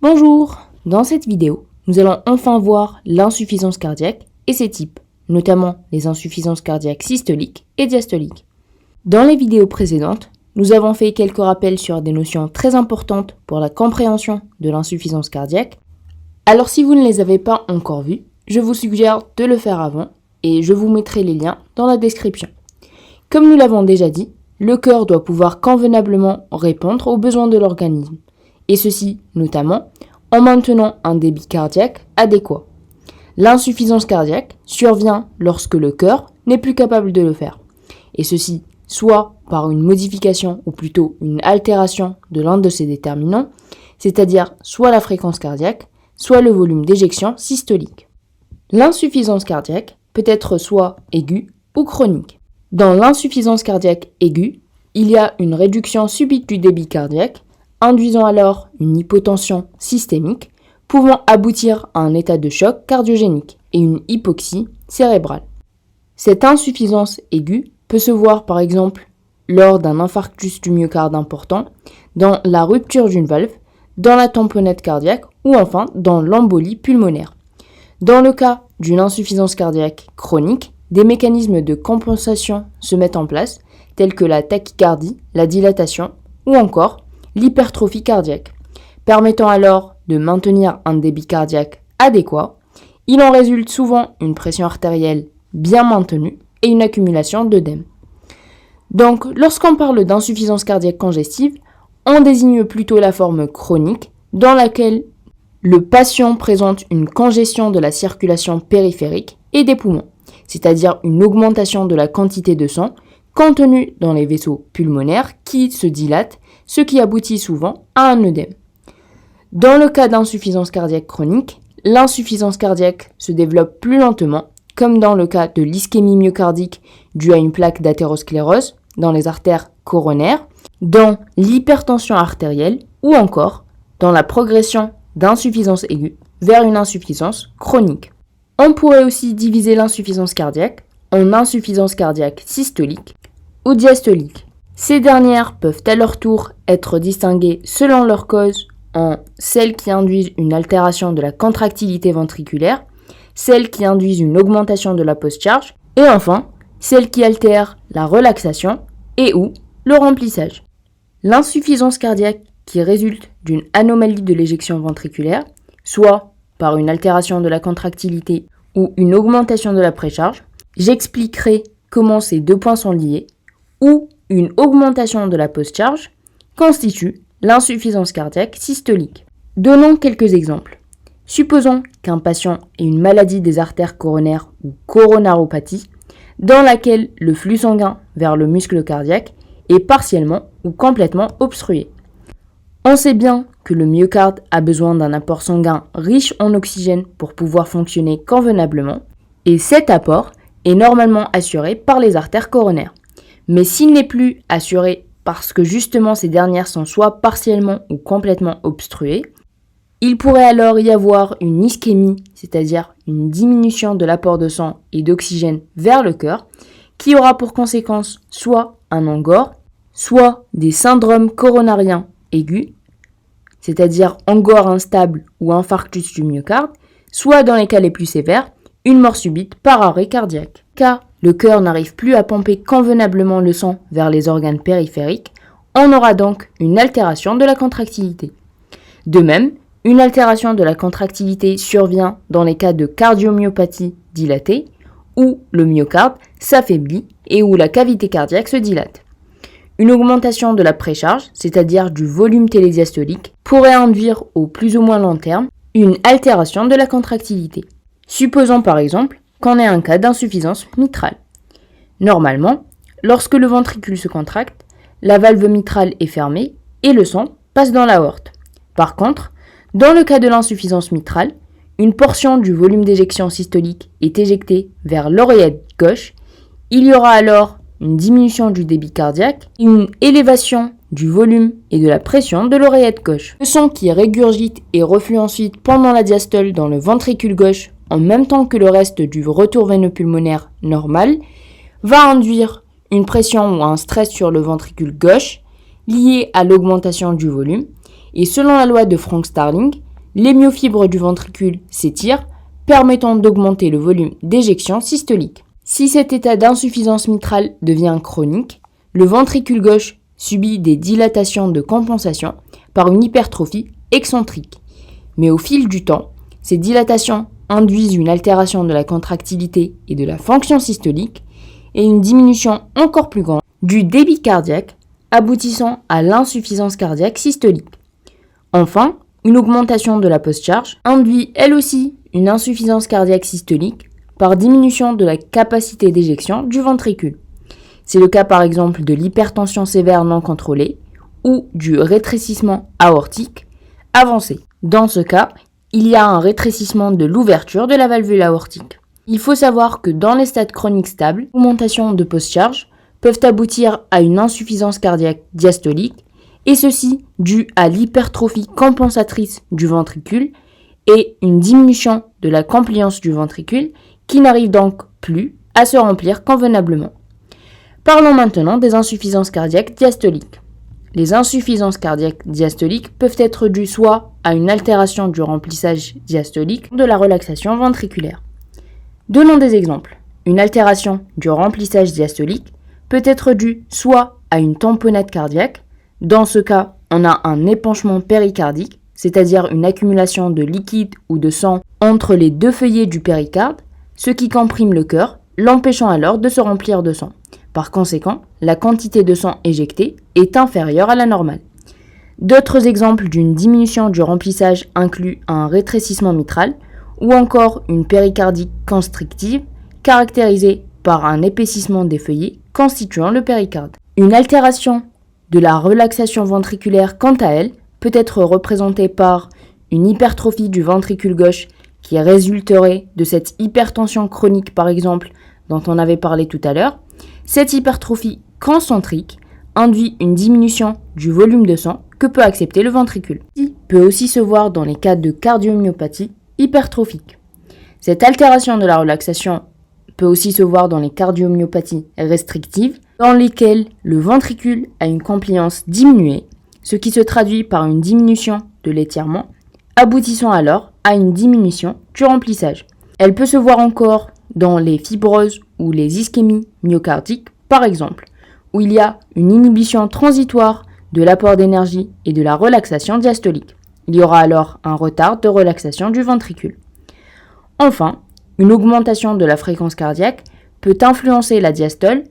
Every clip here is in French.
Bonjour! Dans cette vidéo, nous allons enfin voir l'insuffisance cardiaque et ses types, notamment les insuffisances cardiaques systoliques et diastoliques. Dans les vidéos précédentes, nous avons fait quelques rappels sur des notions très importantes pour la compréhension de l'insuffisance cardiaque. Alors si vous ne les avez pas encore vues, je vous suggère de le faire avant et je vous mettrai les liens dans la description. Comme nous l'avons déjà dit, le cœur doit pouvoir convenablement répondre aux besoins de l'organisme, et ceci notamment en maintenant un débit cardiaque adéquat. L'insuffisance cardiaque survient lorsque le cœur n'est plus capable de le faire, et ceci soit par une modification ou plutôt une altération de l'un de ses déterminants, c'est-à-dire soit la fréquence cardiaque, soit le volume d'éjection systolique. L'insuffisance cardiaque peut être soit aiguë ou chronique. Dans l'insuffisance cardiaque aiguë, il y a une réduction subite du débit cardiaque, induisant alors une hypotension systémique, pouvant aboutir à un état de choc cardiogénique et une hypoxie cérébrale. Cette insuffisance aiguë peut se voir par exemple lors d'un infarctus du myocarde important, dans la rupture d'une valve, dans la tamponnette cardiaque ou enfin dans l'embolie pulmonaire. Dans le cas d'une insuffisance cardiaque chronique, des mécanismes de compensation se mettent en place, tels que la tachycardie, la dilatation ou encore l'hypertrophie cardiaque, permettant alors de maintenir un débit cardiaque adéquat. Il en résulte souvent une pression artérielle bien maintenue et une accumulation d'œdème. Donc, lorsqu'on parle d'insuffisance cardiaque congestive, on désigne plutôt la forme chronique dans laquelle le patient présente une congestion de la circulation périphérique et des poumons, c'est-à-dire une augmentation de la quantité de sang contenue dans les vaisseaux pulmonaires qui se dilatent, ce qui aboutit souvent à un œdème. Dans le cas d'insuffisance cardiaque chronique, l'insuffisance cardiaque se développe plus lentement, comme dans le cas de l'ischémie myocardique due à une plaque d'athérosclérose dans les artères coronaires, dans l'hypertension artérielle ou encore dans la progression d'insuffisance aiguë vers une insuffisance chronique. On pourrait aussi diviser l'insuffisance cardiaque en insuffisance cardiaque systolique ou diastolique. Ces dernières peuvent à leur tour être distinguées selon leur cause en celles qui induisent une altération de la contractilité ventriculaire, celles qui induisent une augmentation de la post-charge et enfin celles qui altèrent la relaxation et ou le remplissage. L'insuffisance cardiaque qui résulte d'une anomalie de l'éjection ventriculaire, soit par une altération de la contractilité ou une augmentation de la précharge, j'expliquerai comment ces deux points sont liés, ou une augmentation de la post-charge constitue l'insuffisance cardiaque systolique. Donnons quelques exemples. Supposons qu'un patient ait une maladie des artères coronaires ou coronaropathie, dans laquelle le flux sanguin vers le muscle cardiaque est partiellement ou complètement obstrué. On sait bien que le myocarde a besoin d'un apport sanguin riche en oxygène pour pouvoir fonctionner convenablement, et cet apport est normalement assuré par les artères coronaires. Mais s'il n'est plus assuré parce que justement ces dernières sont soit partiellement ou complètement obstruées, il pourrait alors y avoir une ischémie, c'est-à-dire une diminution de l'apport de sang et d'oxygène vers le cœur, qui aura pour conséquence soit un angor, soit des syndromes coronariens aigus, c'est-à-dire angor instable ou infarctus du myocarde, soit dans les cas les plus sévères, une mort subite par arrêt cardiaque. Car le cœur n'arrive plus à pomper convenablement le sang vers les organes périphériques, on aura donc une altération de la contractilité. De même, une altération de la contractilité survient dans les cas de cardiomyopathie dilatée, où le myocarde s'affaiblit et où la cavité cardiaque se dilate. Une augmentation de la précharge, c'est-à-dire du volume télédiastolique, pourrait induire au plus ou moins long terme une altération de la contractilité. Supposons par exemple qu'on ait un cas d'insuffisance mitrale. Normalement, lorsque le ventricule se contracte, la valve mitrale est fermée et le sang passe dans l'aorte. Par contre, dans le cas de l'insuffisance mitrale, une portion du volume d'éjection systolique est éjectée vers l'oreillette gauche. Il y aura alors une diminution du débit cardiaque et une élévation du volume et de la pression de l'oreillette gauche. Le sang qui régurgite et reflue ensuite pendant la diastole dans le ventricule gauche en même temps que le reste du retour veineux pulmonaire normal va induire une pression ou un stress sur le ventricule gauche lié à l'augmentation du volume. Et selon la loi de Frank-Starling, les myofibres du ventricule s'étirent, permettant d'augmenter le volume d'éjection systolique. Si cet état d'insuffisance mitrale devient chronique, le ventricule gauche subit des dilatations de compensation par une hypertrophie excentrique. Mais au fil du temps, ces dilatations induisent une altération de la contractilité et de la fonction systolique et une diminution encore plus grande du débit cardiaque, aboutissant à l'insuffisance cardiaque systolique. Enfin, une augmentation de la post-charge induit elle aussi une insuffisance cardiaque systolique par diminution de la capacité d'éjection du ventricule. C'est le cas par exemple de l'hypertension sévère non contrôlée ou du rétrécissement aortique avancé. Dans ce cas, il y a un rétrécissement de l'ouverture de la valvule aortique. Il faut savoir que dans les stades chroniques stables, l'augmentation de post-charge peuvent aboutir à une insuffisance cardiaque diastolique, et ceci dû à l'hypertrophie compensatrice du ventricule et une diminution de la compliance du ventricule qui n'arrive donc plus à se remplir convenablement. Parlons maintenant des insuffisances cardiaques diastoliques. Les insuffisances cardiaques diastoliques peuvent être dues soit à une altération du remplissage diastolique de la relaxation ventriculaire. Donnons des exemples. Une altération du remplissage diastolique peut être due soit à une tamponnade cardiaque. Dans ce cas, on a un épanchement péricardique, c'est-à-dire une accumulation de liquide ou de sang entre les deux feuillets du péricarde, ce qui comprime le cœur, l'empêchant alors de se remplir de sang. Par conséquent, la quantité de sang éjectée est inférieure à la normale. D'autres exemples d'une diminution du remplissage incluent un rétrécissement mitral ou encore une péricardie constrictive caractérisée par un épaississement des feuillets constituant le péricarde. Une altération de la relaxation ventriculaire, quant à elle, peut être représentée par une hypertrophie du ventricule gauche qui résulterait de cette hypertension chronique par exemple dont on avait parlé tout à l'heure. Cette hypertrophie concentrique induit une diminution du volume de sang que peut accepter le ventricule. Ceci peut aussi se voir dans les cas de cardiomyopathie hypertrophique. Cette altération de la relaxation peut aussi se voir dans les cardiomyopathies restrictives, dans lesquelles le ventricule a une compliance diminuée, ce qui se traduit par une diminution de l'étirement, aboutissant alors à une diminution du remplissage. Elle peut se voir encore dans les fibroses ou les ischémies myocardiques, par exemple, où il y a une inhibition transitoire de l'apport d'énergie et de la relaxation diastolique. Il y aura alors un retard de relaxation du ventricule. Enfin, une augmentation de la fréquence cardiaque peut influencer la diastole.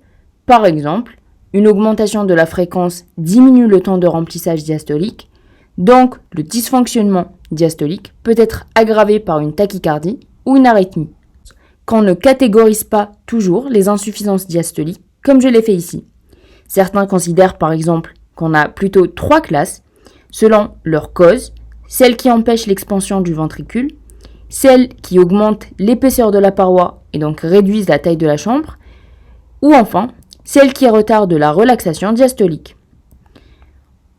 Par exemple, une augmentation de la fréquence diminue le temps de remplissage diastolique, donc le dysfonctionnement diastolique peut être aggravé par une tachycardie ou une arythmie. Qu'on ne catégorise pas toujours les insuffisances diastoliques, comme je l'ai fait ici. Certains considèrent par exemple qu'on a plutôt 3 classes, selon leur cause, celles qui empêchent l'expansion du ventricule, celles qui augmentent l'épaisseur de la paroi et donc réduisent la taille de la chambre, ou enfin, celles qui retardent la relaxation diastolique.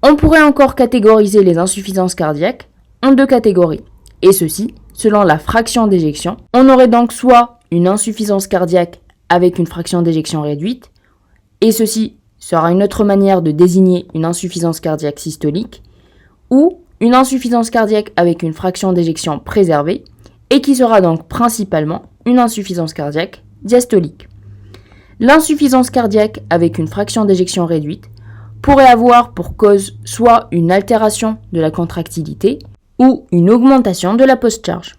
On pourrait encore catégoriser les insuffisances cardiaques en 2 catégories, et ceci selon la fraction d'éjection. On aurait donc soit une insuffisance cardiaque avec une fraction d'éjection réduite, et ceci sera une autre manière de désigner une insuffisance cardiaque systolique, ou une insuffisance cardiaque avec une fraction d'éjection préservée, et qui sera donc principalement une insuffisance cardiaque diastolique. L'insuffisance cardiaque avec une fraction d'éjection réduite pourrait avoir pour cause soit une altération de la contractilité ou une augmentation de la post-charge.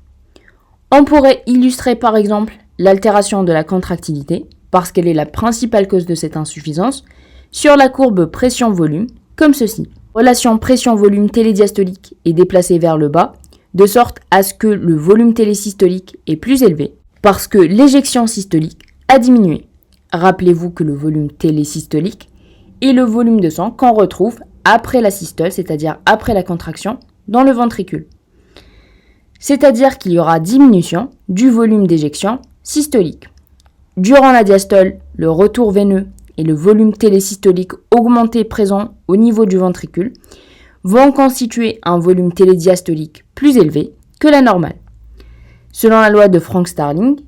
On pourrait illustrer par exemple l'altération de la contractilité, parce qu'elle est la principale cause de cette insuffisance, sur la courbe pression-volume, comme ceci. Relation pression-volume télédiastolique est déplacée vers le bas, de sorte à ce que le volume télésystolique est plus élevé, parce que l'éjection systolique a diminué. Rappelez-vous que le volume télésystolique est le volume de sang qu'on retrouve après la systole, c'est-à-dire après la contraction, dans le ventricule. C'est-à-dire qu'il y aura diminution du volume d'éjection systolique. Durant la diastole, le retour veineux et le volume télésystolique augmenté présent au niveau du ventricule vont constituer un volume télédiastolique plus élevé que la normale. Selon la loi de Frank-Starling,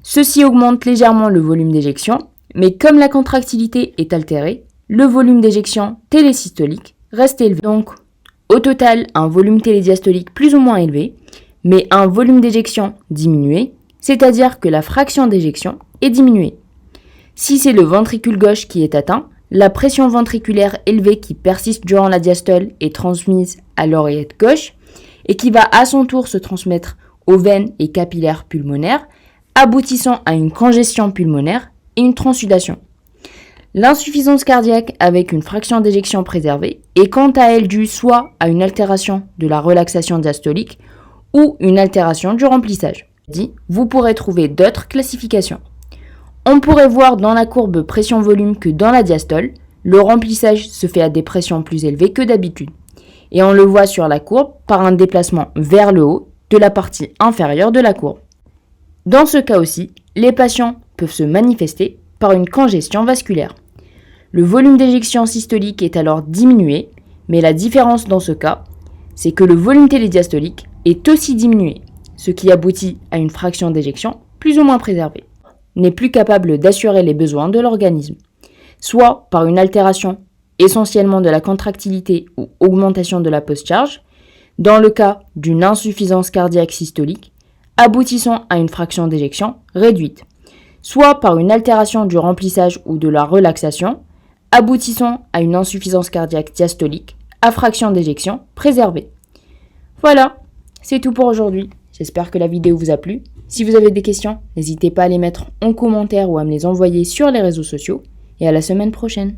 ceci augmente légèrement le volume d'éjection, mais comme la contractilité est altérée, le volume d'éjection télésystolique reste élevé. Donc, au total un volume télédiastolique plus ou moins élevé, mais un volume d'éjection diminué, c'est-à-dire que la fraction d'éjection est diminuée. Si c'est le ventricule gauche qui est atteint, la pression ventriculaire élevée qui persiste durant la diastole est transmise à l'oreillette gauche et qui va à son tour se transmettre aux veines et capillaires pulmonaires, aboutissant à une congestion pulmonaire et une transsudation. L'insuffisance cardiaque avec une fraction d'éjection préservée est quant à elle due soit à une altération de la relaxation diastolique ou une altération du remplissage. Vous pourrez trouver d'autres classifications. On pourrait voir dans la courbe pression-volume que dans la diastole, le remplissage se fait à des pressions plus élevées que d'habitude. Et on le voit sur la courbe par un déplacement vers le haut de la partie inférieure de la courbe. Dans ce cas aussi, les patients peuvent se manifester par une congestion vasculaire. Le volume d'éjection systolique est alors diminué, mais la différence dans ce cas, c'est que le volume télédiastolique est aussi diminué, ce qui aboutit à une fraction d'éjection plus ou moins préservée, n'est plus capable d'assurer les besoins de l'organisme, soit par une altération essentiellement de la contractilité ou augmentation de la post-charge, dans le cas d'une insuffisance cardiaque systolique, aboutissant à une fraction d'éjection réduite, soit par une altération du remplissage ou de la relaxation, aboutissant à une insuffisance cardiaque diastolique à fraction d'éjection préservée. Voilà, c'est tout pour aujourd'hui. J'espère que la vidéo vous a plu. Si vous avez des questions, n'hésitez pas à les mettre en commentaire ou à me les envoyer sur les réseaux sociaux. Et à la semaine prochaine.